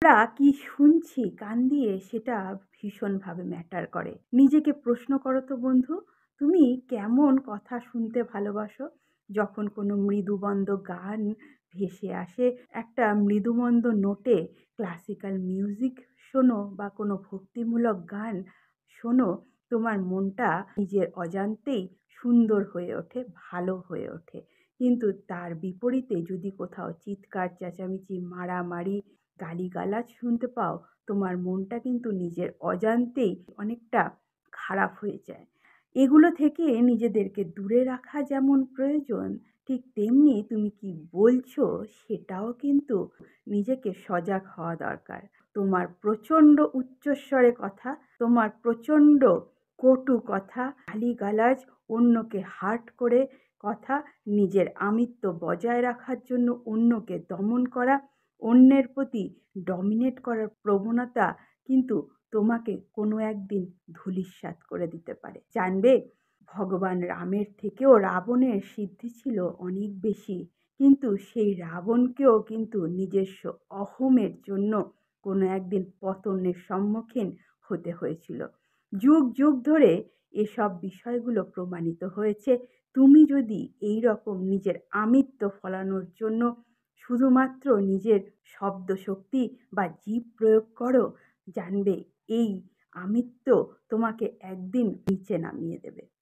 আমরা কি শুনছি কান দিয়ে সেটা ভীষণভাবে ম্যাটার করে। নিজেকে প্রশ্ন করো তো বন্ধু, তুমি কেমন কথা শুনতে ভালোবাসো? যখন কোনো মৃদুমন্দ গান ভেসে আসে, একটা মৃদুমন্দ নোটে ক্লাসিক্যাল মিউজিক শোনো বা কোনো ভক্তিমূলক গান শোনো, তোমার মনটা নিজের অজান্তেই সুন্দর হয়ে ওঠে, ভালো হয়ে ওঠে। কিন্তু তার বিপরীতে যদি কোথাও চিৎকার চেঁচামেচি, মারামারি, গালিগালাজ শুনতে পাও, তোমার মনটা কিন্তু নিজের অজান্তেই অনেকটা খারাপ হয়ে যায়। এগুলো থেকে নিজেদেরকে দূরে রাখা যেমন প্রয়োজন, ঠিক তেমনি তুমি কি বলছো সেটাও কিন্তু নিজেকে সজাগ হওয়া দরকার। তোমার প্রচণ্ড উচ্চস্বরে কথা, তোমার প্রচণ্ড কটু কথা, গালিগালাজ, অন্যকে হার্ট করে কথা, নিজের আমিত্ব বজায় রাখার জন্য অন্যকে দমন করা, অন্যের প্রতি ডমিনেট করার প্রবণতা কিন্তু তোমাকে কোনো একদিন ধূলিসাৎ করে দিতে পারে। জানবে, ভগবান রামের থেকেও রাবণের সিদ্ধি ছিল অনেক বেশি, কিন্তু সেই রাবণকেও কিন্তু নিজস্ব অহমের জন্য কোনো একদিন পতনের সম্মুখীন হতে হয়েছিল। যুগ যুগ ধরে এসব বিষয়গুলো প্রমাণিত হয়েছে। তুমি যদি এই রকম নিজের আমিত্ব ফলানোর জন্য শুধুমাত্র নিজের শব্দ শক্তি বা জিভ প্রয়োগ করো, জানবে এই আমিত্ব তোমাকে একদিন নিচে নামিয়ে দেবে।